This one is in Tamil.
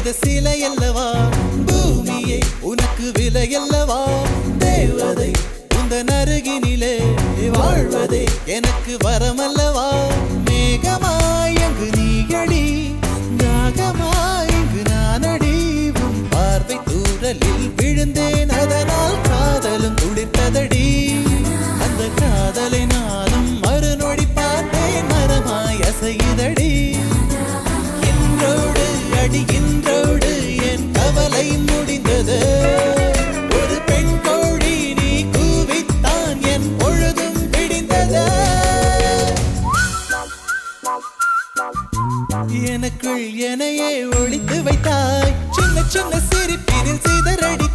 செய்த சிலை அல்லவா பூமியே உனக்கு விலை அல்லவா தேவதை உந்தன் அருகினிலே வாழ்வதே எனக்கு வரமல்லவா மேகமாய் அங்கு நீயடி நாகமாய் இங்கு நானடி உன் பார்வை தூரலில் விழுந்தேன் அதனால் காதலும் துளிர்த்ததடி அந்த காதலை நானும் மறுநொடி பார்த்தேன் மரமாய் அசையுதடி இன்றோடு அடி இன்றோடு என் கவலை முடிந்தது ஒரு பெண் கோழி நீ கூவித்தான் என் பொழுதும் விடிந்தது எனக்குள் எனையே ஒளித்து வைத்தாய் சின்ன சின்ன சிரிப்பினில் சிதறடி